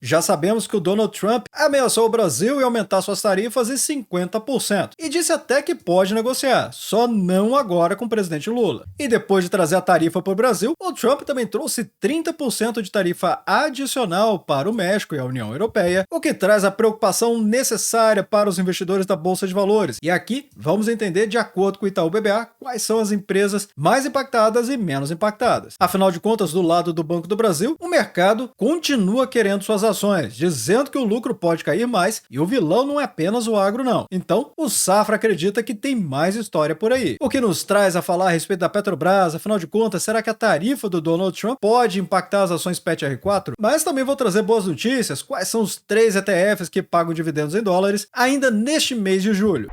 Já sabemos que o Donald Trump ameaçou o Brasil em aumentar suas tarifas em 50% e disse até que pode negociar, só não agora com o presidente Lula. E depois de trazer a tarifa para o Brasil, o Trump também trouxe 30% de tarifa adicional para o México e a União Europeia, o que traz a preocupação necessária para os investidores da Bolsa de Valores. E aqui vamos entender, de acordo com o Itaú BBA, quais são as empresas mais impactadas e menos impactadas. Afinal de contas, do lado do Banco do Brasil, o mercado continua querendo suas ações, dizendo que o lucro pode cair mais e o vilão não é apenas o agro não. Então, o Safra acredita que tem mais história por aí. O que nos traz a falar a respeito da Petrobras, afinal de contas, será que a tarifa do Donald Trump pode impactar as ações PET-R4? Mas também vou trazer boas notícias, quais são os 3 ETFs que pagam dividendos em dólares ainda neste mês de julho.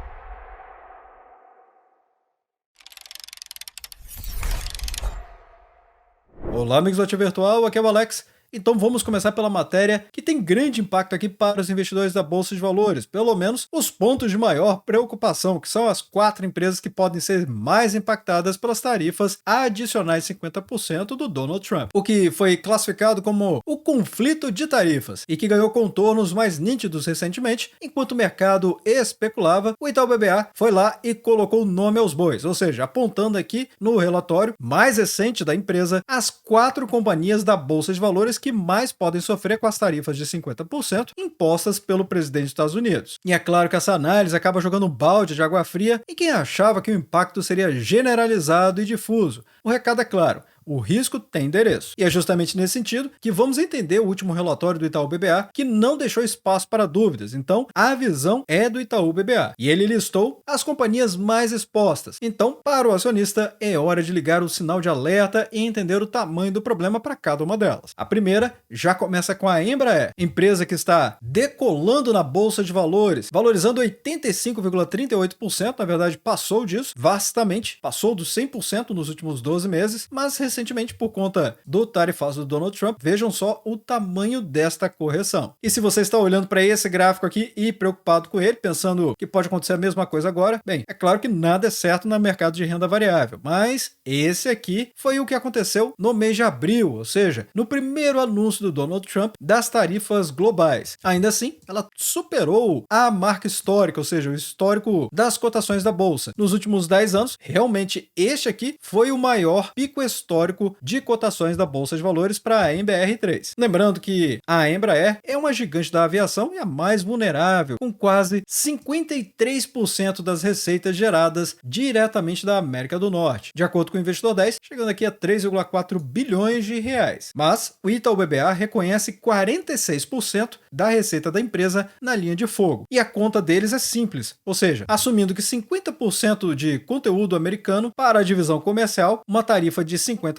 Olá, amigos do Ativo Virtual, aqui é o Alex. Então vamos começar pela matéria que tem grande impacto aqui para os investidores da Bolsa de Valores, pelo menos os pontos de maior preocupação, que são as 4 empresas que podem ser mais impactadas pelas tarifas adicionais 50% do Donald Trump, o que foi classificado como o conflito de tarifas e que ganhou contornos mais nítidos recentemente. Enquanto o mercado especulava, o Itaú BBA foi lá e colocou o nome aos bois, ou seja, apontando aqui no relatório mais recente da empresa as 4 companhias da Bolsa de Valores que mais podem sofrer com as tarifas de 50% impostas pelo presidente dos Estados Unidos. E é claro que essa análise acaba jogando um balde de água fria em quem achava que o impacto seria generalizado e difuso. O recado é claro: o risco tem endereço. E é justamente nesse sentido que vamos entender o último relatório do Itaú BBA, que não deixou espaço para dúvidas. Então, a visão é do Itaú BBA. E ele listou as companhias mais expostas. Então, para o acionista, é hora de ligar o sinal de alerta e entender o tamanho do problema para cada uma delas. A primeira já começa com a Embraer, empresa que está decolando na Bolsa de Valores, valorizando 85,38%, na verdade passou disso vastamente, passou dos 100% nos últimos 12 meses, mas recentemente, por conta do tarifaço do Donald Trump, vejam só o tamanho desta correção. E se você está olhando para esse gráfico aqui e preocupado com ele, pensando que pode acontecer a mesma coisa agora, bem, é claro que nada é certo no mercado de renda variável, mas esse aqui foi o que aconteceu no mês de abril, ou seja, no primeiro anúncio do Donald Trump das tarifas globais. Ainda assim, ela superou a marca histórica, ou seja, o histórico das cotações da bolsa. Nos últimos 10 anos, realmente este aqui foi o maior pico histórico de cotações da Bolsa de Valores para a MBR3. Lembrando que a Embraer é uma gigante da aviação e a mais vulnerável, com quase 53% das receitas geradas diretamente da América do Norte, de acordo com o Investidor 10, chegando aqui a 3,4 bilhões de reais. Mas o Itaú BBA reconhece 46% da receita da empresa na linha de fogo. E a conta deles é simples, ou seja, assumindo que 50% de conteúdo americano para a divisão comercial, uma tarifa de 50%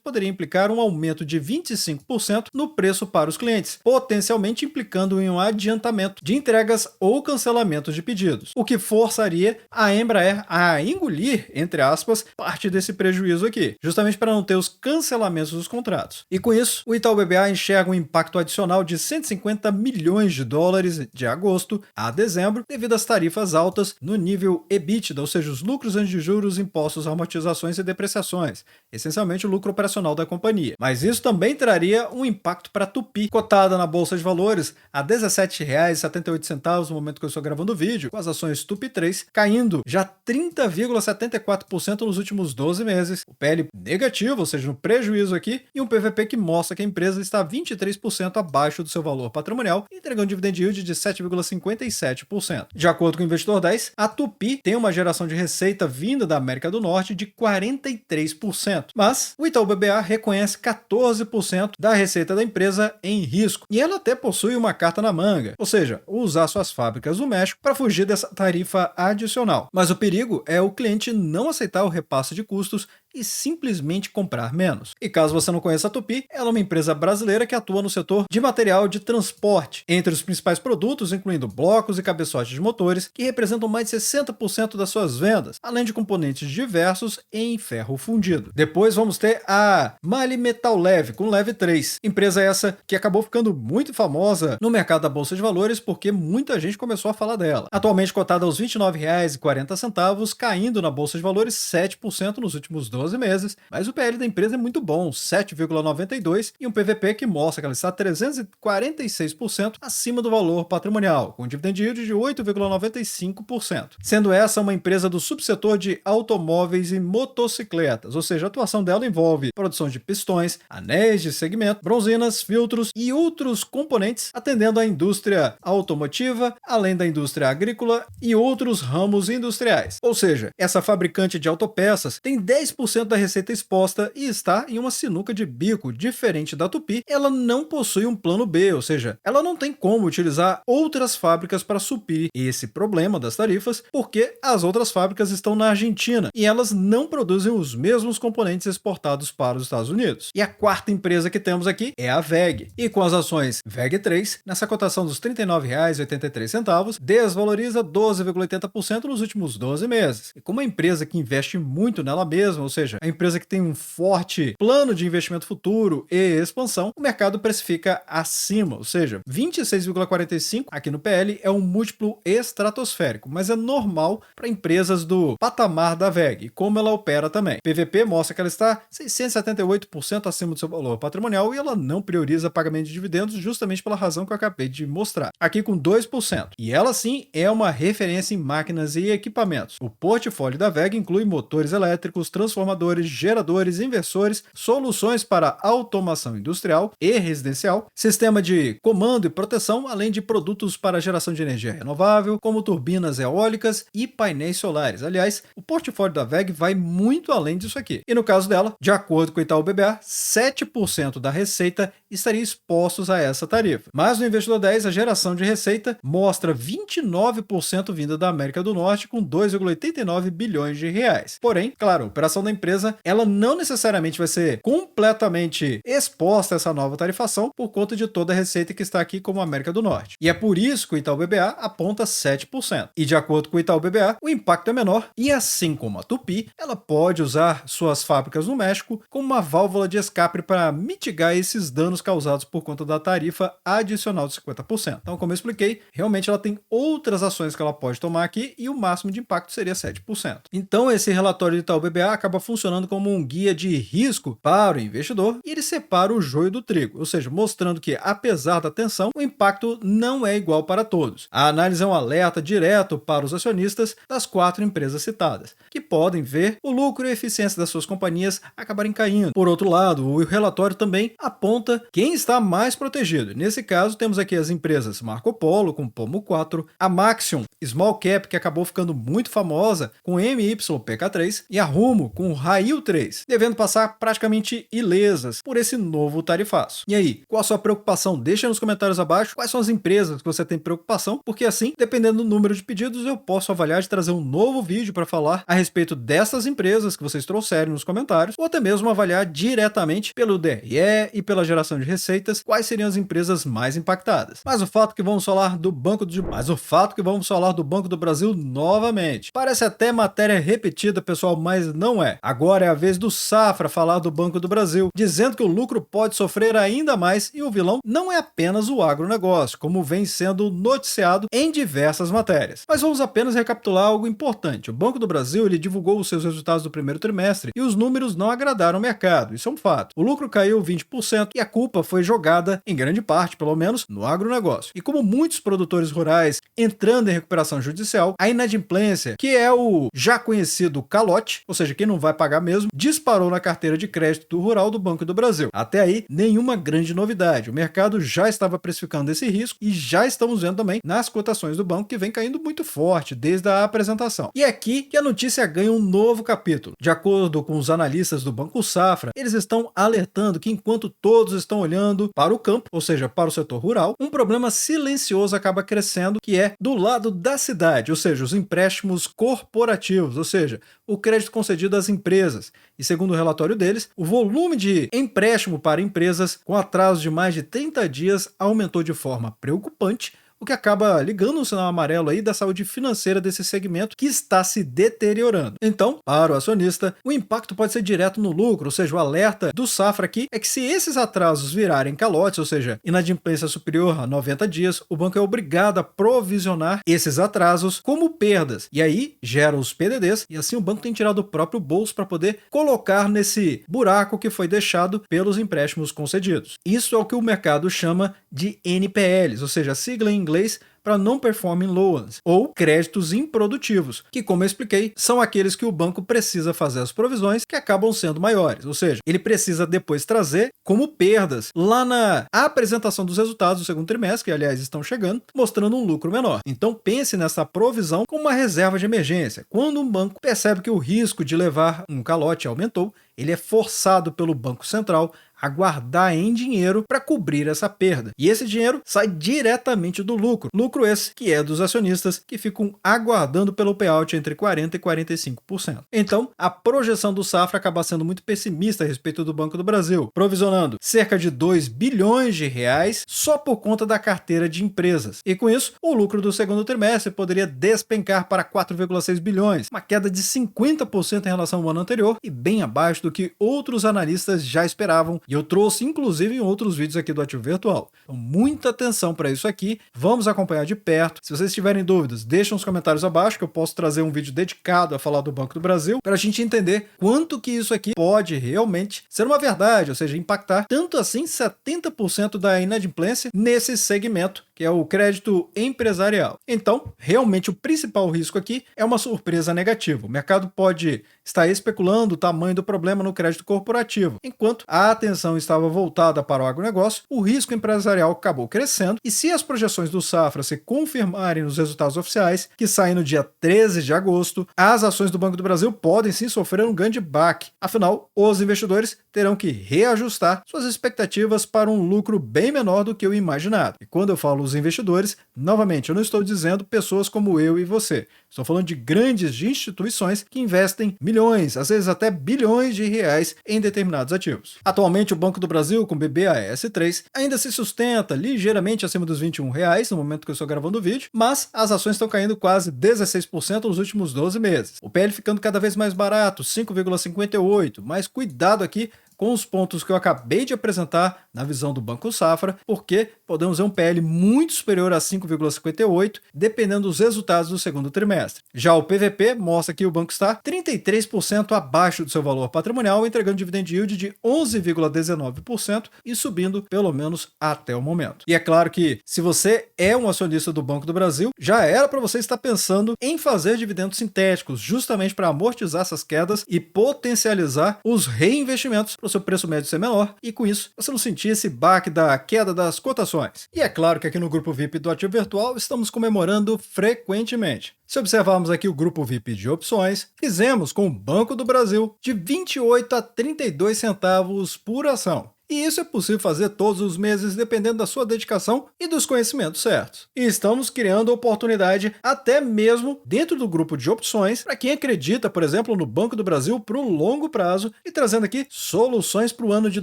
poderia implicar um aumento de 25% no preço para os clientes, potencialmente implicando em um adiantamento de entregas ou cancelamento de pedidos, o que forçaria a Embraer a engolir, entre aspas, parte desse prejuízo aqui, justamente para não ter os cancelamentos dos contratos. E com isso, o Itaú BBA enxerga um impacto adicional de 150 milhões de dólares de agosto a dezembro, devido às tarifas altas no nível EBITDA, ou seja, os lucros antes de juros, impostos, amortizações e depreciações, essencialmente o lucro operacional da companhia. Mas isso também traria um impacto para a Tupi, cotada na Bolsa de Valores a R$ 17,78 no momento que eu estou gravando o vídeo, com as ações Tupi 3 caindo já 30,74% nos últimos 12 meses, o PL negativo, ou seja, no prejuízo aqui, e um PVP que mostra que a empresa está 23% abaixo do seu valor patrimonial, entregando dividend yield de 7,57%. De acordo com o Investidor 10, a Tupi tem uma geração de receita vinda da América do Norte de 43%, mas o Itaú BBA reconhece 14% da receita da empresa em risco, e ela até possui uma carta na manga, ou seja, usar suas fábricas no México para fugir dessa tarifa adicional. Mas o perigo é o cliente não aceitar o repasse de custos e simplesmente comprar menos. E caso você não conheça a Tupi, ela é uma empresa brasileira que atua no setor de material de transporte, entre os principais produtos incluindo blocos e cabeçotes de motores, que representam mais de 60% das suas vendas, além de componentes diversos em ferro fundido. Depois vamos ter a Mali Metal Leve, com Leve 3, empresa essa que acabou ficando muito famosa no mercado da Bolsa de Valores porque muita gente começou a falar dela. Atualmente cotada aos R$ 29,40, caindo na Bolsa de Valores 7% nos últimos 12 12 meses, mas o PL da empresa é muito bom, 7,92, e um PVP que mostra que ela está 346% acima do valor patrimonial, com um dividend yield de 8,95%. Sendo essa uma empresa do subsetor de automóveis e motocicletas, ou seja, a atuação dela envolve produção de pistões, anéis de segmento, bronzinas, filtros e outros componentes, atendendo à indústria automotiva, além da indústria agrícola e outros ramos industriais. Ou seja, essa fabricante de autopeças tem 10% da receita exposta e está em uma sinuca de bico. Diferente da Tupy, ela não possui um plano B, ou seja, ela não tem como utilizar outras fábricas para suprir esse problema das tarifas, porque as outras fábricas estão na Argentina e elas não produzem os mesmos componentes exportados para os Estados Unidos. E a quarta empresa que temos aqui é a WEG. E com as ações WEG3, nessa cotação dos R$ 39,83, desvaloriza 12,80% nos últimos 12 meses. E como uma empresa que investe muito nela mesma, ou seja, a empresa que tem um forte plano de investimento futuro e expansão, o mercado precifica acima, ou seja, 26,45 aqui no PL é um múltiplo estratosférico, mas é normal para empresas do patamar da WEG, como ela opera também. PVP mostra que ela está 678% acima do seu valor patrimonial e ela não prioriza pagamento de dividendos justamente pela razão que eu acabei de mostrar. Aqui com 2%. E ela sim é uma referência em máquinas e equipamentos. O portfólio da WEG inclui motores elétricos, transformadores, geradores, inversores, soluções para automação industrial e residencial, sistema de comando e proteção, além de produtos para geração de energia renovável, como turbinas eólicas e painéis solares. Aliás, o portfólio da WEG vai muito além disso aqui. E no caso dela, de acordo com o Itaú BBA, 7% da receita estaria expostos a essa tarifa. Mas no Investidor 10, a geração de receita mostra 29% vinda da América do Norte, com 2,89 bilhões de reais. Porém, claro, a operação da empresa, ela não necessariamente vai ser completamente exposta a essa nova tarifação por conta de toda a receita que está aqui como América do Norte. E é por isso que o Itaú BBA aponta 7%. E de acordo com o Itaú BBA, o impacto é menor e assim como a Tupy, ela pode usar suas fábricas no México como uma válvula de escape para mitigar esses danos causados por conta da tarifa adicional de 50%. Então, como eu expliquei, realmente ela tem outras ações que ela pode tomar aqui e o máximo de impacto seria 7%. Então, esse relatório de Itaú BBA acaba funcionando como um guia de risco para o investidor e ele separa o joio do trigo, ou seja, mostrando que, apesar da tensão, o impacto não é igual para todos. A análise é um alerta direto para os acionistas das 4 empresas citadas, que podem ver o lucro e a eficiência das suas companhias acabarem caindo. Por outro lado, o relatório também aponta quem está mais protegido. Nesse caso, temos aqui as empresas Marco Polo, com Pomo 4, a Maxion Small Cap, que acabou ficando muito famosa, com MYPK3, e a Rumo, com Rail 3, devendo passar praticamente ilesas por esse novo tarifaço. E aí, qual a sua preocupação? Deixa nos comentários abaixo quais são as empresas que você tem preocupação, porque assim, dependendo do número de pedidos, eu posso avaliar de trazer um novo vídeo para falar a respeito dessas empresas que vocês trouxerem nos comentários, ou até mesmo avaliar diretamente pelo DRE e pela geração de receitas quais seriam as empresas mais impactadas. Mas o fato que vamos falar do Banco do Brasil novamente. Parece até matéria repetida, pessoal, mas não é. Agora é a vez do Safra falar do Banco do Brasil, dizendo que o lucro pode sofrer ainda mais e o vilão não é apenas o agronegócio, como vem sendo noticiado em diversas matérias. Mas vamos apenas recapitular algo importante. O Banco do Brasil ele divulgou os seus resultados do primeiro trimestre e os números não agradaram o mercado, isso é um fato. O lucro caiu 20% e a culpa foi jogada, em grande parte, pelo menos, no agronegócio. E como muitos produtores rurais entrando em recuperação judicial, a inadimplência, que é o já conhecido calote, ou seja, quem não vai pagar mesmo, disparou na carteira de crédito rural do Banco do Brasil. Até aí, nenhuma grande novidade. O mercado já estava precificando esse risco e já estamos vendo também nas cotações do banco que vem caindo muito forte desde a apresentação. E é aqui que a notícia ganha um novo capítulo. De acordo com os analistas do Banco Safra, eles estão alertando que enquanto todos estão olhando para o campo, ou seja, para o setor rural, um problema silencioso acaba crescendo, que é do lado da cidade, ou seja, os empréstimos corporativos, ou seja, o crédito concedido às empresas. E segundo o relatório deles, o volume de empréstimo para empresas com atraso de mais de 30 dias aumentou de forma preocupante, o que acaba ligando um sinal amarelo aí da saúde financeira desse segmento que está se deteriorando. Então, para o acionista, o impacto pode ser direto no lucro, ou seja, o alerta do Safra aqui é que se esses atrasos virarem calotes, ou seja, inadimplência superior a 90 dias, o banco é obrigado a provisionar esses atrasos como perdas. E aí gera os PDDs e assim o banco tem tirado do próprio bolso para poder colocar nesse buraco que foi deixado pelos empréstimos concedidos. Isso é o que o mercado chama de NPLs, ou seja, a sigla em inglês para Non-Performing Loans, ou créditos improdutivos, que, como eu expliquei, são aqueles que o banco precisa fazer as provisões que acabam sendo maiores, ou seja, ele precisa depois trazer como perdas lá na apresentação dos resultados do segundo trimestre, que aliás estão chegando, mostrando um lucro menor. Então pense nessa provisão como uma reserva de emergência. Quando um banco percebe que o risco de levar um calote aumentou, ele é forçado pelo Banco Central a guardar em dinheiro para cobrir essa perda. E esse dinheiro sai diretamente do lucro. Lucro esse que é dos acionistas que ficam aguardando pelo payout entre 40% e 45%. Então, a projeção do Safra acaba sendo muito pessimista a respeito do Banco do Brasil, provisionando cerca de 2 bilhões de reais só por conta da carteira de empresas. E com isso, o lucro do segundo trimestre poderia despencar para 4,6 bilhões, uma queda de 50% em relação ao ano anterior e bem abaixo do que outros analistas já esperavam. E eu trouxe, inclusive, em outros vídeos aqui do Ativo Virtual. Então, muita atenção para isso aqui. Vamos acompanhar de perto. Se vocês tiverem dúvidas, deixem nos comentários abaixo que eu posso trazer um vídeo dedicado a falar do Banco do Brasil para a gente entender quanto que isso aqui pode realmente ser uma verdade, ou seja, impactar tanto assim 70% da inadimplência nesse segmento, que é o crédito empresarial. Então, realmente o principal risco aqui é uma surpresa negativa. O mercado pode estar especulando o tamanho do problema no crédito corporativo. Enquanto a atenção estava voltada para o agronegócio, o risco empresarial acabou crescendo e se as projeções do Safra se confirmarem nos resultados oficiais, que saem no dia 13 de agosto, as ações do Banco do Brasil podem sim sofrer um grande baque. Afinal, os investidores terão que reajustar suas expectativas para um lucro bem menor do que o imaginado. E quando eu falo os investidores, novamente, eu não estou dizendo pessoas como eu e você. Estou falando de grandes instituições que investem milhões, às vezes até bilhões de reais em determinados ativos. Atualmente, o Banco do Brasil, com BBAS3, ainda se sustenta ligeiramente acima dos R$21 no momento que eu estou gravando o vídeo, mas as ações estão caindo quase 16% nos últimos 12 meses. O PL ficando cada vez mais barato, 5,58, mas cuidado aqui com os pontos que eu acabei de apresentar na visão do Banco Safra, porque podemos ver um PL muito superior a 5,58, dependendo dos resultados do segundo trimestre. Já o PVP mostra que o banco está 33% abaixo do seu valor patrimonial, entregando dividend yield de 11,19% e subindo pelo menos até o momento. E é claro que, se você é um acionista do Banco do Brasil, já era para você estar pensando em fazer dividendos sintéticos, justamente para amortizar essas quedas e potencializar os reinvestimentos para o seu preço médio ser menor e, com isso, você não sentir esse baque da queda das cotações. E é claro que aqui no Grupo VIP do Ativo Virtual estamos comemorando frequentemente. Se observarmos aqui o Grupo VIP de opções, fizemos com o Banco do Brasil de 28 a 32 centavos por ação. E isso é possível fazer todos os meses dependendo da sua dedicação e dos conhecimentos certos. E estamos criando oportunidade até mesmo dentro do grupo de opções para quem acredita, por exemplo, no Banco do Brasil para o longo prazo e trazendo aqui soluções para o ano de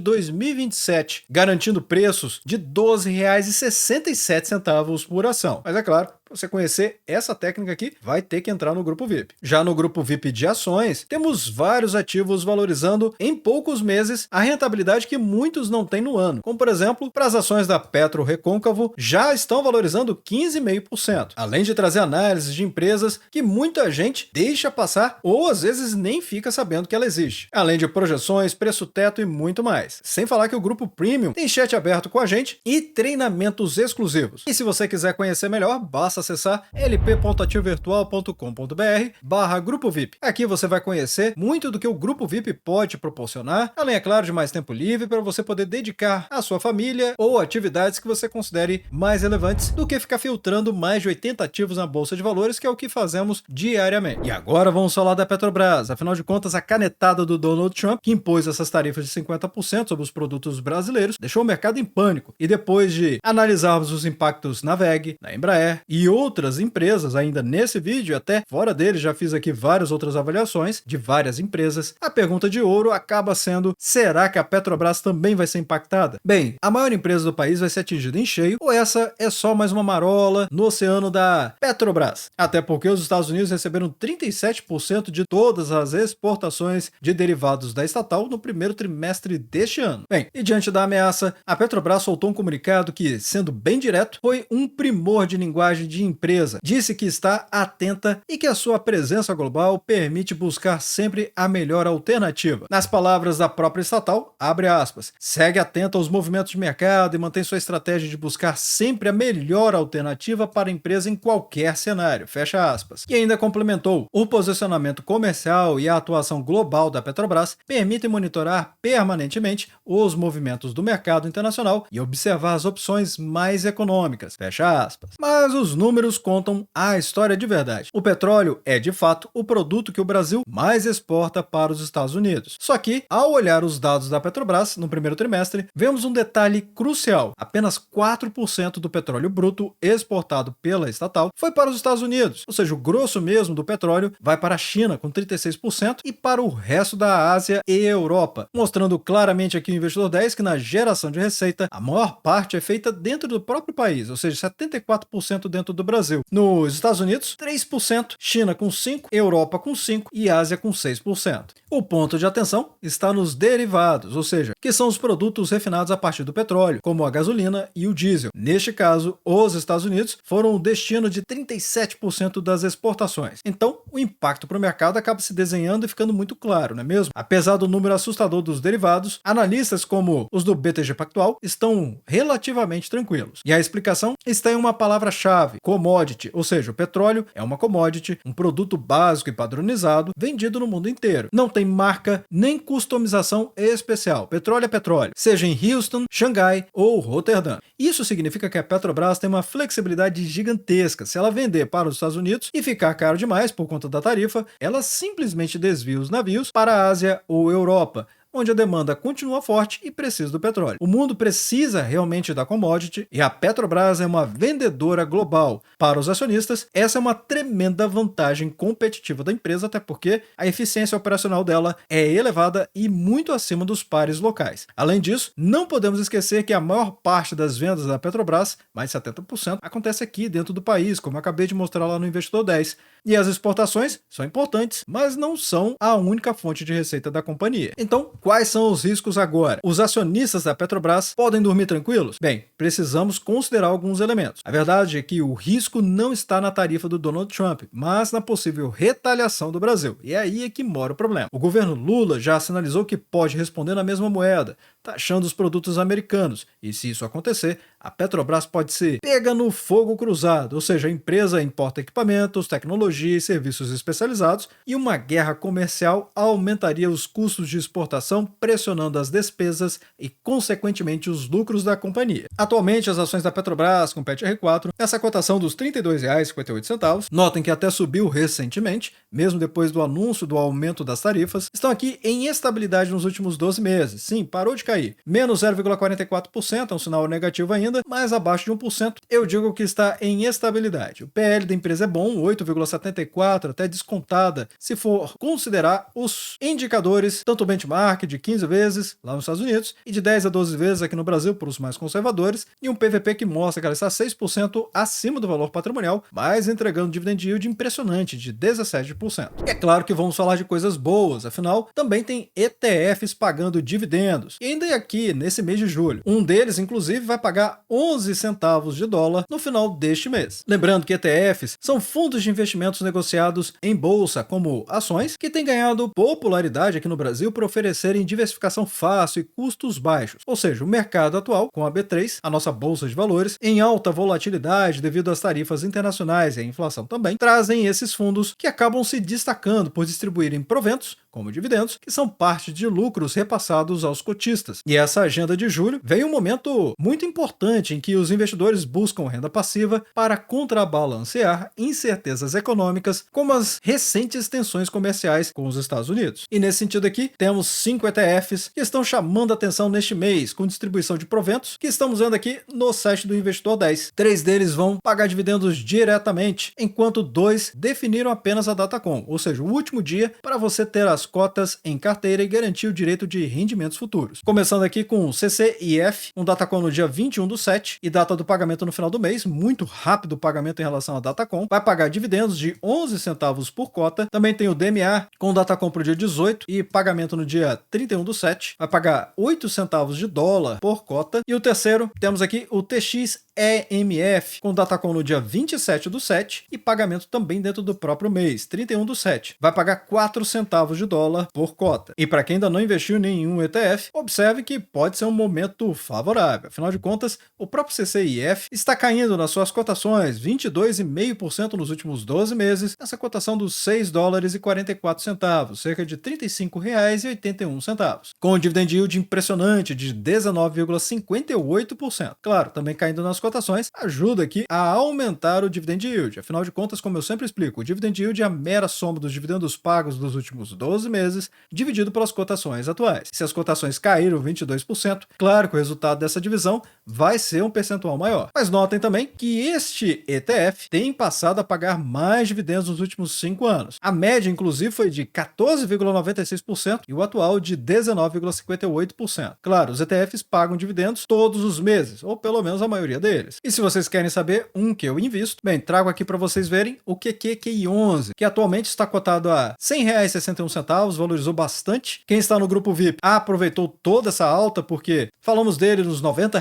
2027, garantindo preços de R$ 12,67 por ação. Mas é claro, para você conhecer essa técnica aqui, vai ter que entrar no Grupo VIP. Já no Grupo VIP de ações, temos vários ativos valorizando em poucos meses a rentabilidade que muitos não têm no ano. Como, por exemplo, para as ações da Petro Recôncavo, já estão valorizando 15,5%. Além de trazer análises de empresas que muita gente deixa passar ou às vezes nem fica sabendo que ela existe. Além de projeções, preço teto e muito mais. Sem falar que o Grupo Premium tem chat aberto com a gente e treinamentos exclusivos. E se você quiser conhecer melhor, basta acessar lp.ativovirtual.com.br/Grupo VIP. Aqui você vai conhecer muito do que o Grupo VIP pode proporcionar, além, é claro, de mais tempo livre para você poder dedicar à sua família ou atividades que você considere mais relevantes do que ficar filtrando mais de 80 ativos na Bolsa de Valores, que é o que fazemos diariamente. E agora vamos falar da Petrobras. Afinal de contas, a canetada do Donald Trump, que impôs essas tarifas de 50% sobre os produtos brasileiros, deixou o mercado em pânico. E depois de analisarmos os impactos na VEG, na Embraer e outras empresas ainda nesse vídeo, até fora dele já fiz aqui várias outras avaliações de várias empresas. A pergunta de ouro acaba sendo: será que a Petrobras também vai ser impactada? Bem, a maior empresa do país vai ser atingida em cheio, ou essa é só mais uma marola no oceano da Petrobras? Até porque os Estados Unidos receberam 37% de todas as exportações de derivados da estatal no primeiro trimestre deste ano. Bem, e diante da ameaça, a Petrobras soltou um comunicado que, sendo bem direto, foi um primor de linguagem de empresa. Disse que está atenta e que a sua presença global permite buscar sempre a melhor alternativa. Nas palavras da própria estatal, abre aspas, segue atenta aos movimentos de mercado e mantém sua estratégia de buscar sempre a melhor alternativa para a empresa em qualquer cenário, fecha aspas. E ainda complementou, o posicionamento comercial e a atuação global da Petrobras permitem monitorar permanentemente os movimentos do mercado internacional e observar as opções mais econômicas, fecha aspas. Mas os números contam a história de verdade. O petróleo é, de fato, o produto que o Brasil mais exporta para os Estados Unidos. Só que, ao olhar os dados da Petrobras no primeiro trimestre, vemos um detalhe crucial. Apenas 4% do petróleo bruto exportado pela estatal foi para os Estados Unidos, ou seja, o grosso mesmo do petróleo vai para a China com 36% e para o resto da Ásia e Europa, mostrando claramente aqui o investidor 10 que na geração de receita a maior parte é feita dentro do próprio país, ou seja, 74% dentro do Brasil. Nos Estados Unidos, 3%, China com 5%, Europa com 5% e Ásia com 6%. O ponto de atenção está nos derivados, ou seja, que são os produtos refinados a partir do petróleo, como a gasolina e o diesel. Neste caso, os Estados Unidos foram o destino de 37% das exportações. Então, o impacto para o mercado acaba se desenhando e ficando muito claro, não é mesmo? Apesar do número assustador dos derivados, analistas como os do BTG Pactual estão relativamente tranquilos. E a explicação está em uma palavra-chave, commodity, ou seja, o petróleo é uma commodity, um produto básico e padronizado, vendido no mundo inteiro. Não tem marca nem customização especial. Petróleo é petróleo, seja em Houston, Xangai ou Roterdã. Isso significa que a Petrobras tem uma flexibilidade gigantesca. Se ela vender para os Estados Unidos e ficar caro demais por conta da tarifa, ela simplesmente desvia os navios para a Ásia ou Europa, onde a demanda continua forte e precisa do petróleo. O mundo precisa realmente da commodity e a Petrobras é uma vendedora global. Para os acionistas, essa é uma tremenda vantagem competitiva da empresa, até porque a eficiência operacional dela é elevada e muito acima dos pares locais. Além disso, não podemos esquecer que a maior parte das vendas da Petrobras, mais de 70%, acontece aqui dentro do país, como eu acabei de mostrar lá no Investidor 10. E as exportações são importantes, mas não são a única fonte de receita da companhia. Então, quais são os riscos agora? Os acionistas da Petrobras podem dormir tranquilos? Bem, precisamos considerar alguns elementos. A verdade é que o risco não está na tarifa do Donald Trump, mas na possível retaliação do Brasil. E é aí que mora o problema. O governo Lula já sinalizou que pode responder na mesma moeda, taxando os produtos americanos. E se isso acontecer, a Petrobras pode ser pega no fogo cruzado, ou seja, a empresa importa equipamentos, tecnologia e serviços especializados, e uma guerra comercial aumentaria os custos de exportação, pressionando as despesas e, consequentemente, os lucros da companhia. Atualmente, as ações da Petrobras competem R4 nessa cotação dos R$ 32,58. Notem que até subiu recentemente, mesmo depois do anúncio do aumento das tarifas. Estão aqui em estabilidade nos últimos 12 meses. Sim, parou de cair. Menos 0,44% é um sinal negativo ainda, mas abaixo de 1%. Eu digo que está em estabilidade. O PL da empresa é bom, 8,74, até descontada, se for considerar os indicadores, tanto o benchmark de 15 vezes lá nos Estados Unidos e de 10 a 12 vezes aqui no Brasil para os mais conservadores, e um PVP que mostra que ela está 6% acima do valor patrimonial, mas entregando dividend yield impressionante de 17%. E é claro que vamos falar de coisas boas, afinal, também tem ETFs pagando dividendos. E ainda aqui, nesse mês de julho, um deles, inclusive, vai pagar 11 centavos de dólar no final deste mês. Lembrando que ETFs são fundos de investimentos negociados em bolsa, como ações, que têm ganhado popularidade aqui no Brasil por oferecerem diversificação fácil e custos baixos. Ou seja, o mercado atual, com a B3, a nossa bolsa de valores, em alta volatilidade devido às tarifas internacionais e à inflação também, trazem esses fundos que acabam se destacando por distribuírem proventos como dividendos, que são parte de lucros repassados aos cotistas. E essa agenda de julho vem um momento muito importante em que os investidores buscam renda passiva para contrabalancear incertezas econômicas, como as recentes tensões comerciais com os Estados Unidos. E nesse sentido aqui, temos 5 ETFs que estão chamando a atenção neste mês, com distribuição de proventos, que estamos vendo aqui no site do Investidor 10. 3 deles vão pagar dividendos diretamente, enquanto 2 definiram apenas a Datacom, ou seja, o último dia para você ter as cotas em carteira e garantir o direito de rendimentos futuros. Começando aqui com o CCIF, um Datacom no dia 21/7 e data do pagamento no final do mês, muito rápido o pagamento em relação à Datacom, vai pagar dividendos de 11 centavos por cota. Também tem o DMA com Datacom para o dia 18 e pagamento no dia 31/7, vai pagar 8 centavos de dólar por cota. E o terceiro, temos aqui o TXEMF com Datacom no dia 27/7 e pagamento também dentro do próprio mês, 31/7, vai pagar 4 centavos de dólar por cota. E para quem ainda não investiu em nenhum ETF, observe que pode ser um momento favorável. Afinal de contas, o próprio CCIF está caindo nas suas cotações 22,5% nos últimos 12 meses, nessa cotação dos $6,44, cerca de R$ 35,81, com um dividend yield impressionante de 19,58%. Claro, também caindo nas cotações, ajuda aqui a aumentar o dividend yield. Afinal de contas, como eu sempre explico, o dividend yield é a mera soma dos dividendos pagos dos últimos 12 meses, dividido pelas cotações atuais. Se as cotações caíram 22%, claro que o resultado dessa divisão vai ser um percentual maior. Mas notem também que este ETF tem passado a pagar mais dividendos nos últimos 5 anos. A média, inclusive, foi de 14,96% e o atual de 19,58%. Claro, os ETFs pagam dividendos todos os meses, ou pelo menos a maioria deles. E se vocês querem saber um que eu invisto, bem, trago aqui para vocês verem o QQQI11, que atualmente está cotado a R$ 100,61, valorizou bastante. Quem está no grupo VIP aproveitou toda essa alta, porque falamos dele nos R$ 90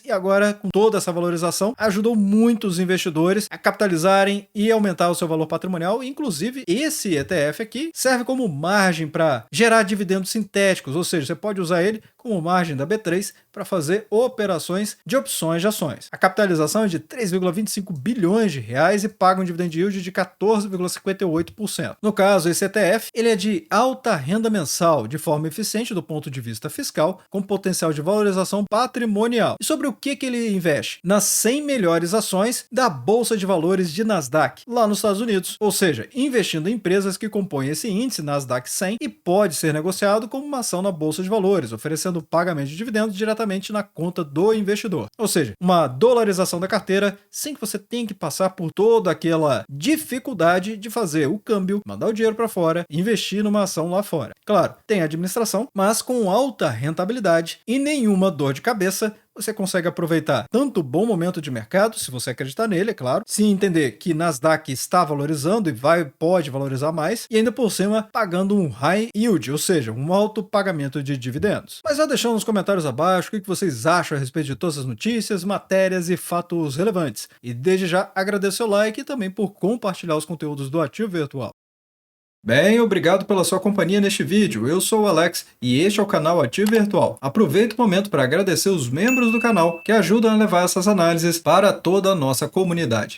e agora, com toda essa valorização, ajudou muito os investidores a capitalizarem e aumentar o seu valor patrimonial. Inclusive, esse ETF aqui serve como margem para gerar dividendos sintéticos, ou seja, você pode usar ele como margem da B3 para fazer operações de opções de ações. A capitalização é de 3,25 bilhões de reais e paga um dividend yield de 14,58%. No caso, esse ETF ele é de alta renda mensal, de forma eficiente do ponto de vista fiscal, com potencial de valorização patrimonial. E sobre o que ele investe? Nas 100 melhores ações da Bolsa de Valores de Nasdaq, lá nos Estados Unidos. Ou seja, investindo em empresas que compõem esse índice Nasdaq 100 e pode ser negociado como uma ação na Bolsa de Valores, oferecendo pagamento de dividendos diretamente na conta do investidor. Ou seja, uma dolarização da carteira sem que você tenha que passar por toda aquela dificuldade de fazer o câmbio, mandar o dinheiro para fora e investir numa ação lá fora. Claro, tem administração, mas com alta rentabilidade e nenhuma dor de cabeça. Você consegue aproveitar tanto o bom momento de mercado, se você acreditar nele, é claro, se entender que Nasdaq está valorizando e pode valorizar mais, e ainda por cima pagando um high yield, ou seja, um alto pagamento de dividendos. Mas já deixando nos comentários abaixo o que vocês acham a respeito de todas as notícias, matérias e fatos relevantes. E desde já agradeço o like e também por compartilhar os conteúdos do Ativo Virtual. Bem, obrigado pela sua companhia neste vídeo. Eu sou o Alex e este é o canal Ativo Virtual. Aproveito o momento para agradecer os membros do canal que ajudam a levar essas análises para toda a nossa comunidade.